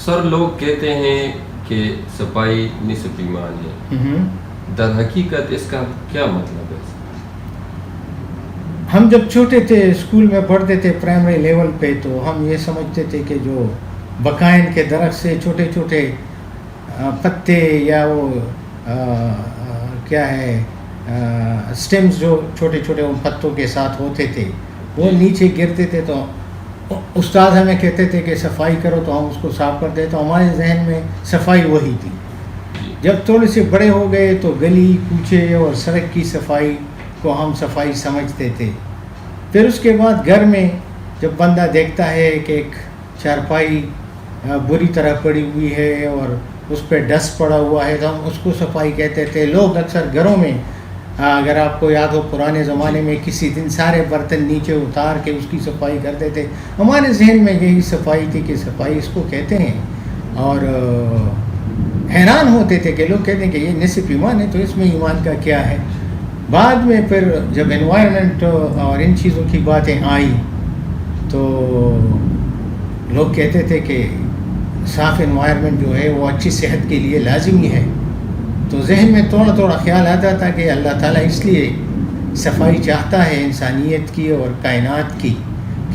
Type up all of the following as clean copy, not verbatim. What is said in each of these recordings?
سر لوگ کہتے ہیں کہ صفائی نصف ایمان ہے، در حقیقت اس کا کیا مطلب ہے؟ ہم جب چھوٹے تھے اسکول میں پڑھتے تھے پرائمری لیول پہ، تو ہم یہ سمجھتے تھے کہ جو بقائن کے درخت سے چھوٹے چھوٹے پتے یا وہ کیا ہے سٹیمز جو چھوٹے چھوٹے ان پتوں کے ساتھ ہوتے تھے وہ نیچے گرتے تھے، تو استاد ہمیں کہتے تھے کہ صفائی کرو، تو ہم اس کو صاف کرتے، تو ہمارے ذہن میں صفائی وہی تھی۔ جب تھوڑے سے بڑے ہو گئے تو گلی کوچے اور سڑک کی صفائی کو ہم صفائی سمجھتے تھے۔ پھر اس کے بعد گھر میں جب بندہ دیکھتا ہے کہ ایک چارپائی بری طرح پڑی ہوئی ہے اور اس پہ ڈسٹ پڑا ہوا ہے، تو ہم اس کو صفائی کہتے تھے۔ لوگ اکثر گھروں میں، اگر آپ کو یاد ہو پرانے زمانے میں کسی دن سارے برتن نیچے اتار کے اس کی صفائی کرتے تھے۔ ہمارے ذہن میں یہی صفائی تھی کہ صفائی اس کو کہتے ہیں، اور حیران ہوتے تھے کہ لوگ کہتے ہیں کہ یہ نصف ایمان ہے، تو اس میں ایمان کا کیا ہے؟ بعد میں پھر جب انوائرمنٹ اور ان چیزوں کی باتیں آئی تو لوگ کہتے تھے کہ صاف انوائرمنٹ جو ہے وہ اچھی صحت کے لیے لازمی ہے، تو ذہن میں تھوڑا تھوڑا خیال آتا تھا کہ اللہ تعالیٰ اس لیے صفائی چاہتا ہے انسانیت کی اور کائنات کی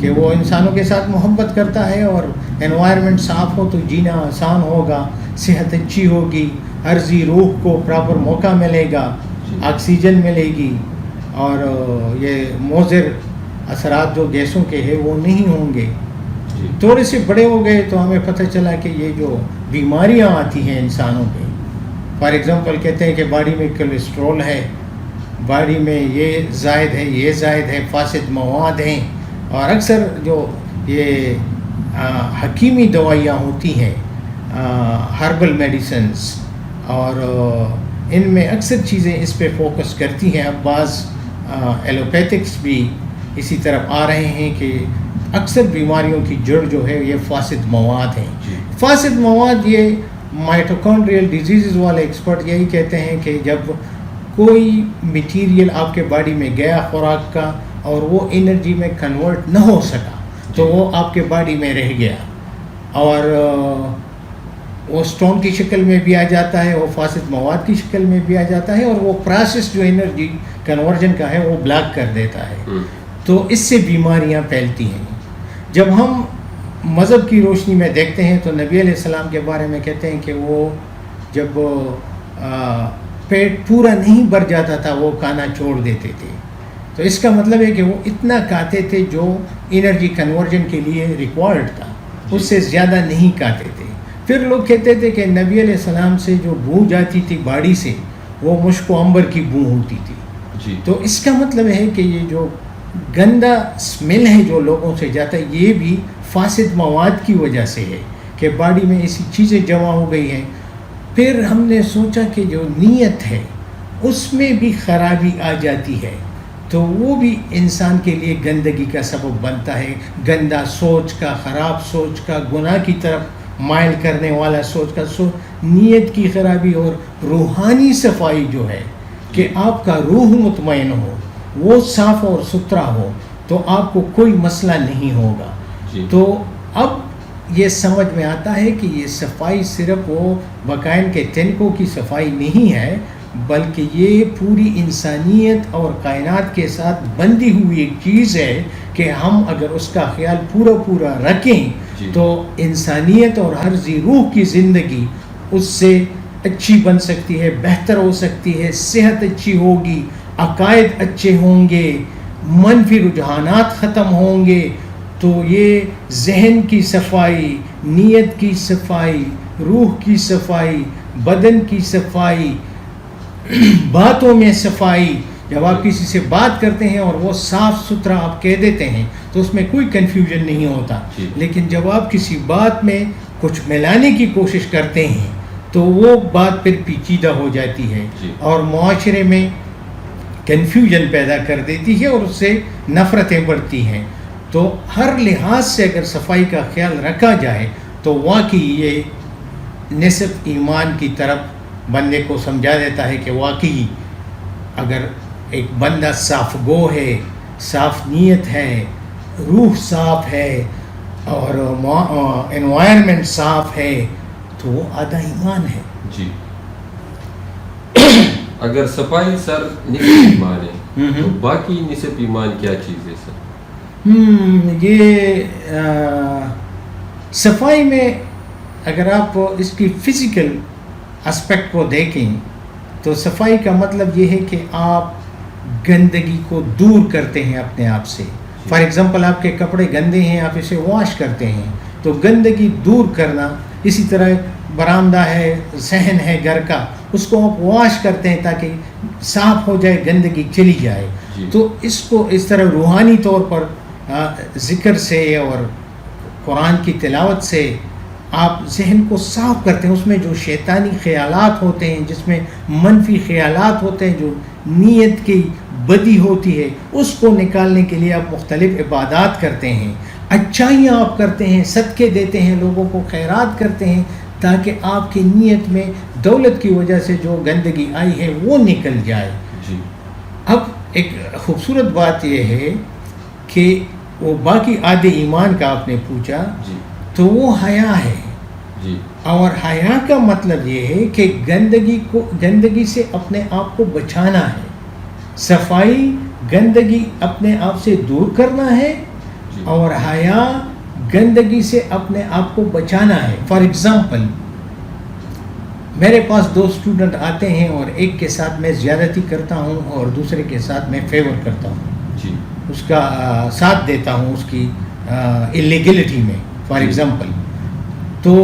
کہ وہ انسانوں کے ساتھ محبت کرتا ہے، اور انوائرمنٹ صاف ہو تو جینا آسان ہوگا، صحت اچھی ہوگی، عرضی روح کو پراپر موقع ملے گا، آکسیجن ملے گی، اور یہ مضر اثرات جو گیسوں کے ہیں وہ نہیں ہوں گے۔ تھوڑے سے بڑے ہو گئے تو ہمیں پتہ چلا کہ یہ جو بیماریاں آتی ہیں انسانوں پہ، فار ایگزامپل کہتے ہیں کہ باڈی میں کولیسٹرول ہے، باڈی میں یہ زائد ہے، یہ زائد ہے، فاسد مواد ہیں، اور اکثر جو یہ حکیمی دوائیاں ہوتی ہیں، ہربل میڈیسنز، اور ان میں اکثر چیزیں اس پہ فوکس کرتی ہیں۔ اب بعض ایلوپیتھکس بھی اسی طرف آ رہے ہیں کہ اکثر بیماریوں کی جڑ جو ہے یہ فاسد مواد ہیں۔ فاسد مواد، یہ مائٹوکونڈریل ڈیزیزز والے ایکسپرٹ یہی کہتے ہیں کہ جب کوئی میٹیریل آپ کے باڈی میں گیا خوراک کا اور وہ انرجی میں کنورٹ نہ ہو سکا تو وہ آپ کے باڈی میں رہ گیا، اور وہ سٹون کی شکل میں بھی آ جاتا ہے، وہ فاسد مواد کی شکل میں بھی آ جاتا ہے، اور وہ پروسیس جو انرجی کنورژن کا ہے وہ بلاک کر دیتا ہے، تو اس سے بیماریاں پھیلتی ہیں۔ جب ہم مذہب کی روشنی میں دیکھتے ہیں تو نبی علیہ السلام کے بارے میں کہتے ہیں کہ وہ جب پیٹ پورا نہیں بھر جاتا تھا وہ کھانا چھوڑ دیتے تھے، تو اس کا مطلب ہے کہ وہ اتنا کھاتے تھے جو انرجی کنورژن کے لیے ریکوائرڈ تھا، اس سے زیادہ نہیں کھاتے تھے۔ پھر لوگ کہتے تھے کہ نبی علیہ السلام سے جو بو جاتی تھی باڑی سے وہ مشک و عنبر کی بو ہوتی تھی، تو اس کا مطلب ہے کہ یہ جو گندا اسمیل ہے جو لوگوں سے جاتا ہے یہ بھی فاسد مواد کی وجہ سے ہے کہ باڈی میں ایسی چیزیں جمع ہو گئی ہیں۔ پھر ہم نے سوچا کہ جو نیت ہے اس میں بھی خرابی آ جاتی ہے تو وہ بھی انسان کے لیے گندگی کا سبب بنتا ہے، گندا سوچ کا، خراب سوچ کا، گناہ کی طرف مائل کرنے والا سوچ کا، نیت کی خرابی، اور روحانی صفائی جو ہے کہ آپ کا روح مطمئن ہو، وہ صاف اور ستھرا ہو تو آپ کو کوئی مسئلہ نہیں ہوگا۔ تو اب یہ سمجھ میں آتا ہے کہ یہ صفائی صرف وہ بقائن کے تنکوں کی صفائی نہیں ہے، بلکہ یہ پوری انسانیت اور کائنات کے ساتھ بندھی ہوئی ایک چیز ہے کہ ہم اگر اس کا خیال پورا رکھیں تو انسانیت اور ہر ذی روح کی زندگی اس سے اچھی بن سکتی ہے، بہتر ہو سکتی ہے، صحت اچھی ہوگی، عقائد اچھے ہوں گے، منفی رجحانات ختم ہوں گے۔ تو یہ ذہن کی صفائی، نیت کی صفائی، روح کی صفائی، بدن کی صفائی، باتوں میں صفائی، جب آپ کسی سے بات کرتے ہیں اور وہ صاف ستھرا آپ کہہ دیتے ہیں تو اس میں کوئی کنفیوژن نہیں ہوتا، لیکن جب آپ کسی بات میں کچھ ملانے کی کوشش کرتے ہیں تو وہ بات پھر پیچیدہ ہو جاتی ہے اور معاشرے میں کنفیوژن پیدا کر دیتی ہے اور اس سے نفرتیں بڑھتی ہیں۔ تو ہر لحاظ سے اگر صفائی کا خیال رکھا جائے تو واقعی یہ نصف ایمان کی طرف بندے کو سمجھا دیتا ہے کہ واقعی اگر ایک بندہ صاف گو ہے، صاف نیت ہے، روح صاف ہے، اور انوائرمنٹ صاف ہے تو وہ آدھا ایمان ہے. جی. اگر صفائی سر نصف ایمان ہے تو باقی نصف ایمان کیا چیز ہے سر؟ یہ صفائی میں اگر آپ اس کی فزیکل اسپیکٹ کو دیکھیں تو صفائی کا مطلب یہ ہے کہ آپ گندگی کو دور کرتے ہیں اپنے آپ سے. فار ایگزامپل آپ کے کپڑے گندے ہیں, آپ اسے واش کرتے ہیں تو گندگی دور کرنا. اسی طرح برآمدہ ہے, صحن ہے گھر کا, اس کو آپ واش کرتے ہیں تاکہ صاف ہو جائے, گندگی چلی جائے. تو اس کو اس طرح روحانی طور پر ذکر سے اور قرآن کی تلاوت سے آپ ذہن کو صاف کرتے ہیں. اس میں جو شیطانی خیالات ہوتے ہیں, جس میں منفی خیالات ہوتے ہیں, جو نیت کی بدی ہوتی ہے, اس کو نکالنے کے لیے آپ مختلف عبادات کرتے ہیں, اچھائیاں آپ کرتے ہیں, صدقے دیتے ہیں, لوگوں کو خیرات کرتے ہیں تاکہ آپ کی نیت میں دولت کی وجہ سے جو گندگی آئی ہے وہ نکل جائے. اب ایک خوبصورت بات یہ ہے کہ وہ باقی آدھے ایمان کا آپ نے پوچھا, تو وہ حیا ہے. اور حیا کا مطلب یہ ہے کہ گندگی سے اپنے آپ کو بچانا ہے. صفائی گندگی اپنے آپ سے دور کرنا ہے, اور حیا گندگی سے اپنے آپ کو بچانا ہے. فار ایگزامپل میرے پاس 2 اسٹوڈنٹ آتے ہیں اور ایک کے ساتھ میں زیادتی کرتا ہوں اور دوسرے کے ساتھ میں فیور کرتا ہوں, اس کا ساتھ دیتا ہوں اس کی اللیگلٹی میں. فار ایگزامپل تو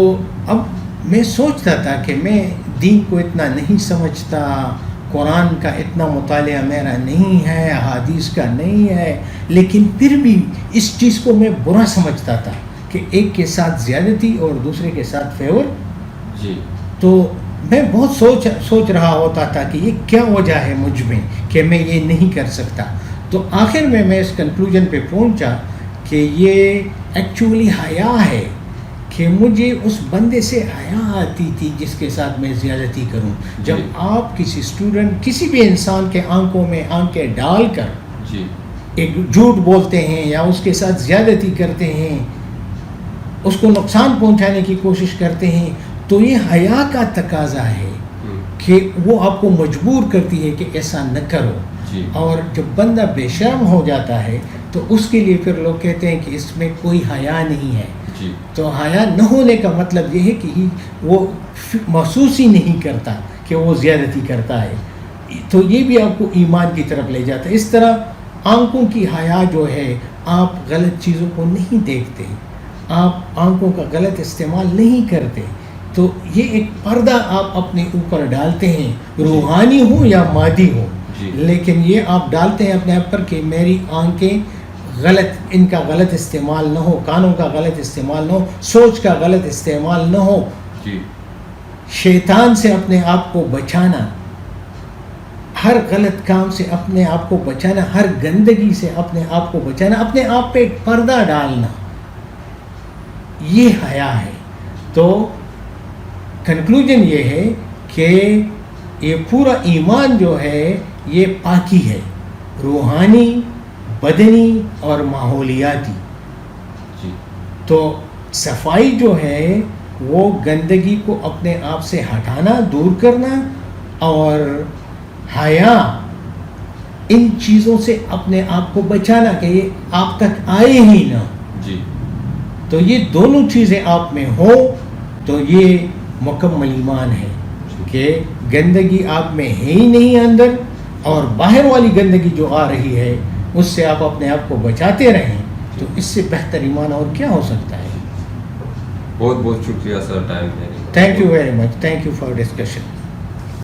اب میں سوچتا تھا کہ میں دین کو اتنا نہیں سمجھتا, قرآن کا اتنا مطالعہ میرا نہیں ہے, احادیث کا نہیں ہے, لیکن پھر بھی اس چیز کو میں برا سمجھتا تھا کہ ایک کے ساتھ زیادتی اور دوسرے کے ساتھ فیور. تو میں بہت سوچ رہا ہوتا تھا کہ یہ کیا وجہ ہے مجھ میں کہ میں یہ نہیں کر سکتا. تو آخر میں اس کنکلوژن پہ پہنچا کہ یہ ایکچولی حیا ہے, کہ مجھے اس بندے سے حیا آتی تھی جس کے ساتھ میں زیادتی کروں. جب آپ کسی اسٹوڈنٹ, کسی بھی انسان کے آنکھوں میں آنکھیں ڈال کر ایک جھوٹ بولتے ہیں یا اس کے ساتھ زیادتی کرتے ہیں, اس کو نقصان پہنچانے کی کوشش کرتے ہیں, تو یہ حیا کا تقاضا ہے کہ وہ آپ کو مجبور کرتی ہے کہ ایسا نہ کرو. اور جب بندہ بے شرم ہو جاتا ہے تو اس کے لیے پھر لوگ کہتے ہیں کہ اس میں کوئی حیا نہیں ہے. تو حیا نہ ہونے کا مطلب یہ ہے کہ وہ محسوس ہی نہیں کرتا کہ وہ زیادتی کرتا ہے. تو یہ بھی آپ کو ایمان کی طرف لے جاتا ہے. اس طرح آنکھوں کی حیا جو ہے, آپ غلط چیزوں کو نہیں دیکھتے, آپ آنکھوں کا غلط استعمال نہیں کرتے, تو یہ ایک پردہ آپ اپنے اوپر ڈالتے ہیں, روحانی ہو یا مادی ہو, لیکن یہ آپ ڈالتے ہیں اپنے آپ پر کہ میری آنکھیں غلط, ان کا غلط استعمال نہ ہو, کانوں کا غلط استعمال نہ ہو, سوچ کا غلط استعمال نہ ہو. شیطان سے اپنے آپ کو بچانا, ہر غلط کام سے اپنے آپ کو بچانا, ہر گندگی سے اپنے آپ کو بچانا, اپنے آپ پہ ایک پردہ ڈالنا, یہ حیا ہے. تو کنکلوژن یہ ہے کہ یہ پورا ایمان جو ہے یہ پاکی ہے, روحانی, بدنی اور ماحولیاتی. تو صفائی جو ہے وہ گندگی کو اپنے آپ سے ہٹانا, دور کرنا, اور حیا ان چیزوں سے اپنے آپ کو بچانا کہ یہ آپ تک آئے ہی نہ. تو یہ دونوں چیزیں آپ میں ہو تو یہ مکمل ایمان ہے کہ گندگی آپ میں ہے ہی نہیں اندر, اور باہر والی گندگی جو آ رہی ہے اس سے آپ اپنے آپ کو بچاتے رہیں. تو اس سے بہتر ایمان اور کیا ہو سکتا ہے. بہت بہت شکریہ سر ٹائم دینے. Thank you very much. Thank you for discussion.